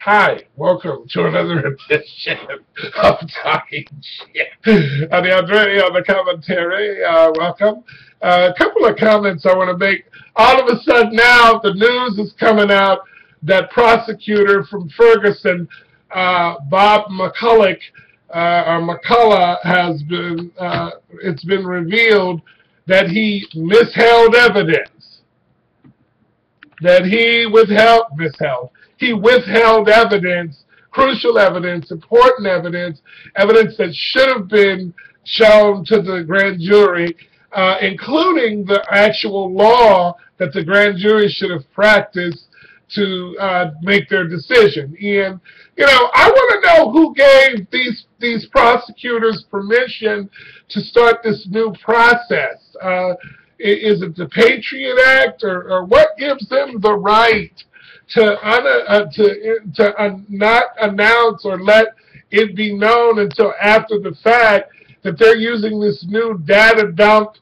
Hi, welcome to another edition of Talking Shit. I'm Andre on the commentary. Welcome. A couple of comments I want to make. All of a sudden now, the news is coming out that prosecutor from Ferguson, Bob McCulloch, has been, it's been revealed that he withheld evidence. He withheld evidence, crucial evidence, important evidence, evidence that should have been shown to the grand jury, including the actual law that the grand jury should have practiced to make their decision. And, you know, I want to know who gave these prosecutors permission to start this new process. Is it the Patriot Act, or what gives them the right to not announce or let it be known until after the fact that they're using this new data dump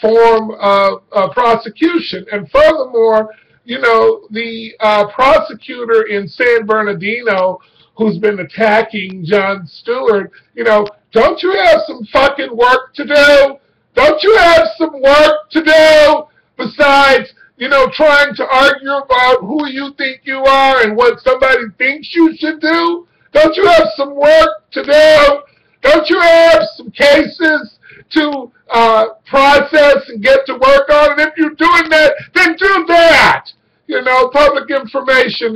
form of prosecution? And furthermore, you know, the prosecutor in San Bernardino who's been attacking Jon Stewart, you know, don't you have some fucking work to do? Don't you have some work to do besides, you know, trying to argue about who you think you are and what somebody thinks you should do? Don't you have some work to do? Don't you have some cases to process and get to work on? And if you're doing that, then do that. You know, public information.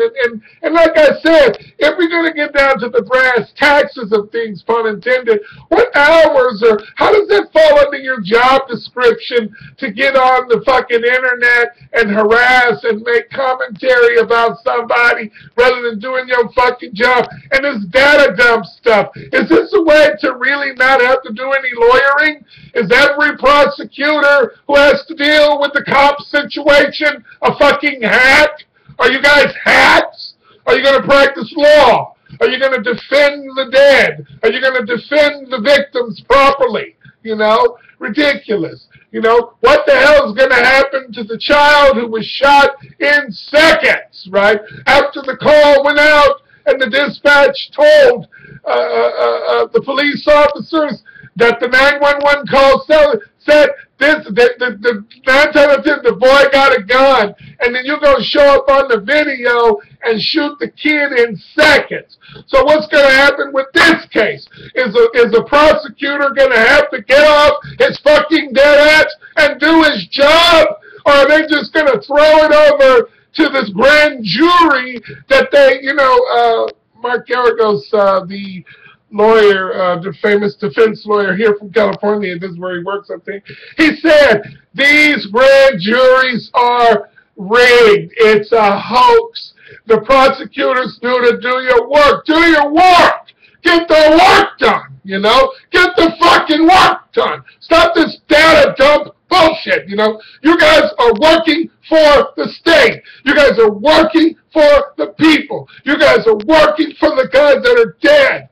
And like I said, if we're going to get down to the brass taxes of things, pun intended, what hours or how does that fall under your job description to get on the fucking internet and harass and make commentary about somebody rather than doing your fucking job? And this data dump stuff, is this a way to really not have to do any lawyering? Is every prosecutor who has to deal with the cop situation a fucking hack? Are you guys hacks? Are you going to practice law? Are you going to defend the dead? Are you going to defend the victims properly? You know, ridiculous. You know, what the hell is going to happen to the child who was shot in seconds, right? After the call went out and the dispatch told the police officers that the 911 call said the 9 times out of 10, the boy got a gun, and then you're going to show up on the video and shoot the kid in seconds. So what's going to happen with this case? Is the prosecutor going to have to get off his fucking dead ass and do his job? Or are they just going to throw it over to this grand jury that they, you know, Mark Garagos, the lawyer, the famous defense lawyer here from California, this is where he works, I think, he said, these grand juries are rigged. It's a hoax. The prosecutors need to do your work. Do your work. Get the work done, you know? Get the fucking work done. Stop this data dump bullshit, you know? You guys are working for the state. You guys are working for the people. You guys are working for the guys that are dead.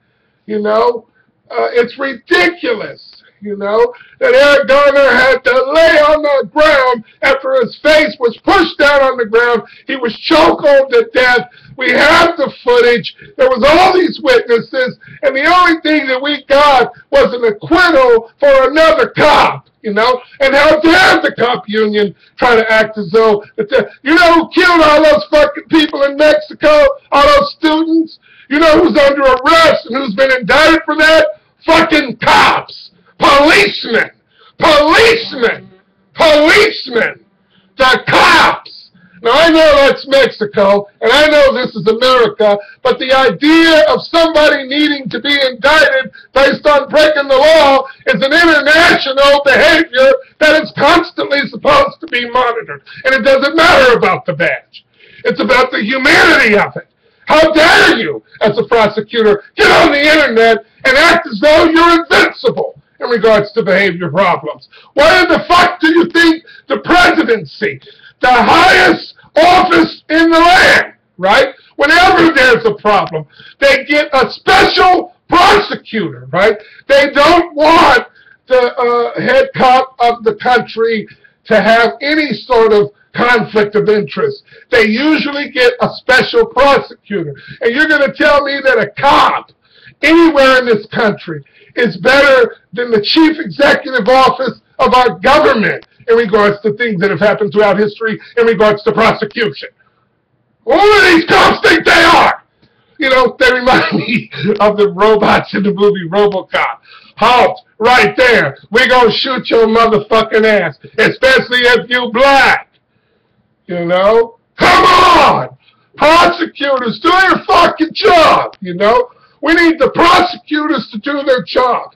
You know, it's ridiculous, you know, that Eric Garner had to lay on the ground after his face was pushed down on the ground. He was chokehold to death. We have the footage. There was all these witnesses, and the only thing that we got was an acquittal for another cop, you know. And how dare the cop union try to act as though, you know who killed all those fucking people in Mexico, all those students? You know who's under arrest and who's been indicted for that? Fucking cops. Policemen. Policemen. Policemen. The cops. Now, I know that's Mexico, and I know this is America, but the idea of somebody needing to be indicted based on breaking the law is an international behavior that is constantly supposed to be monitored. And it doesn't matter about the badge. It's about the humanity of it. How dare you, as a prosecutor, get on the internet and act as though you're invincible in regards to behavior problems? Why in the fuck do you think the presidency, the highest office in the land, right? Whenever there's a problem, they get a special prosecutor, right? They don't want the head cop of the country to have any sort of conflict of interest, they usually get a special prosecutor. And you're going to tell me that a cop anywhere in this country is better than the chief executive office of our government in regards to things that have happened throughout history in regards to prosecution. What do these cops think they are? You know, they remind me of the robots in the movie RoboCop. Halt, right there. We're going to shoot your motherfucking ass, especially if you black. You know? Come on! Prosecutors, do your fucking job, you know? We need the prosecutors to do their job.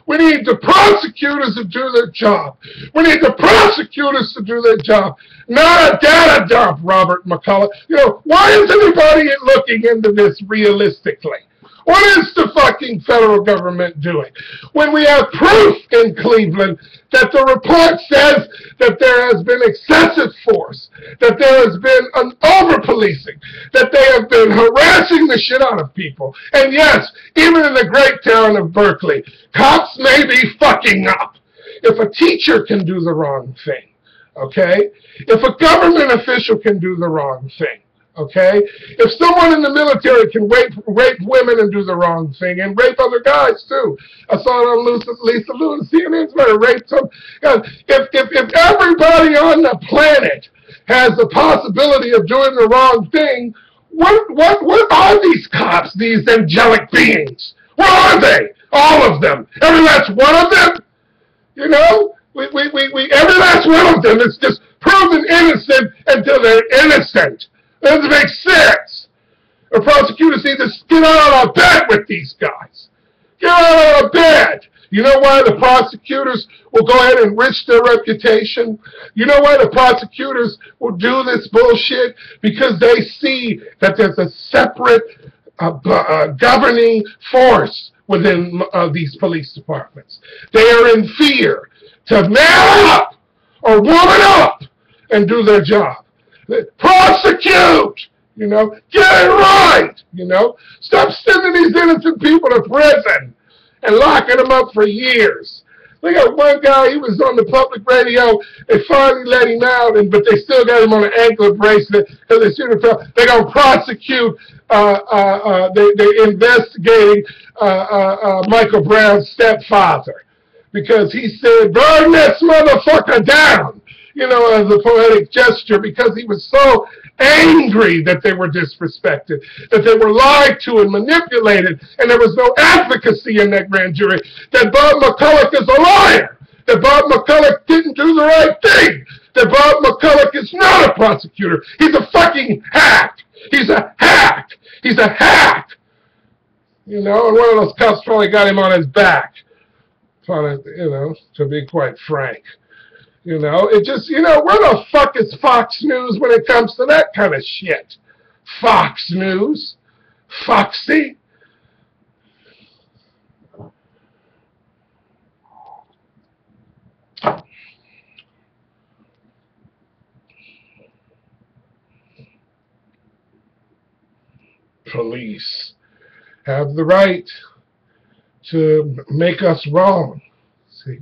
We need the prosecutors to do their job. We need the prosecutors to do their job. Not a data dump, Robert McCullough. You know, why is anybody looking into this realistically? What is the fucking federal government doing? When we have proof in Cleveland that the report says that there has been excessive force, that there has been an over-policing, that they have been harassing the shit out of people. And yes, even in the great town of Berkeley, cops may be fucking up. If a teacher can do the wrong thing, okay? If a government official can do the wrong thing, okay? If someone in the military can rape women and do the wrong thing, and rape other guys too. I saw it on Lisa Lewis, CNN's better rape some. If everybody on the planet has the possibility of doing the wrong thing, what are these cops, these angelic beings? What are they? All of them. Every last one of them? You know? Every last one of them is just proven innocent until they're innocent. That doesn't make sense. The prosecutors need to get out of bed with these guys. Get out of bed. You know why the prosecutors will go ahead and enrich their reputation? You know why the prosecutors will do this bullshit? Because they see that there's a separate governing force within these police departments. They are in fear to man up or woman up and do their job. Prosecute! You know, get it right! You know, stop sending these innocent people to prison and locking them up for years. Look at one guy, he was on the public radio, they finally let him out, but they still got him on an ankle bracelet because they should have felt they're going to prosecute, they're investigating Michael Brown's stepfather because he said, burn this motherfucker down! You know, as a poetic gesture, because he was so angry that they were disrespected, that they were lied to and manipulated, and there was no advocacy in that grand jury, that Bob McCullough is a liar, that Bob McCullough didn't do the right thing, that Bob McCullough is not a prosecutor. He's a fucking hack. He's a hack. He's a hack. You know, and one of those cops probably got him on his back, trying to, you know, to be quite frank. You know, it just, you know, where the fuck is Fox News when it comes to that kind of shit? Fox News? Foxy? Police have the right to make us wrong. See?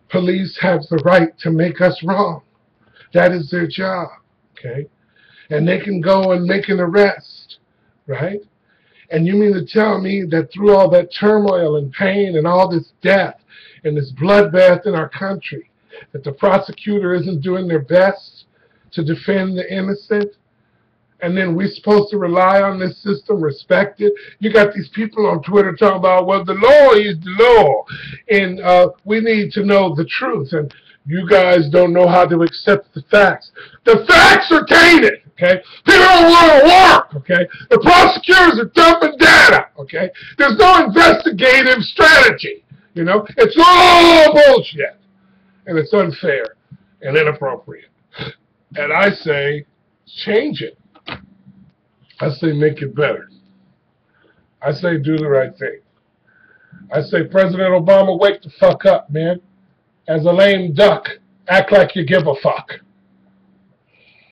Police have the right to make us wrong. That is their job, okay? And they can go and make an arrest, right? And you mean to tell me that through all that turmoil and pain and all this death and this bloodbath in our country, that the prosecutor isn't doing their best to defend the innocent? And then we're supposed to rely on this system, respect it. You got these people on Twitter talking about, well, the law is the law, and we need to know the truth, and you guys don't know how to accept the facts. The facts are tainted, okay? People don't want to work, okay? The prosecutors are dumping data, okay? There's no investigative strategy, you know? It's all bullshit, and it's unfair and inappropriate. And I say, change it. I say make it better. I say do the right thing. I say President Obama, wake the fuck up, man. As a lame duck, act like you give a fuck.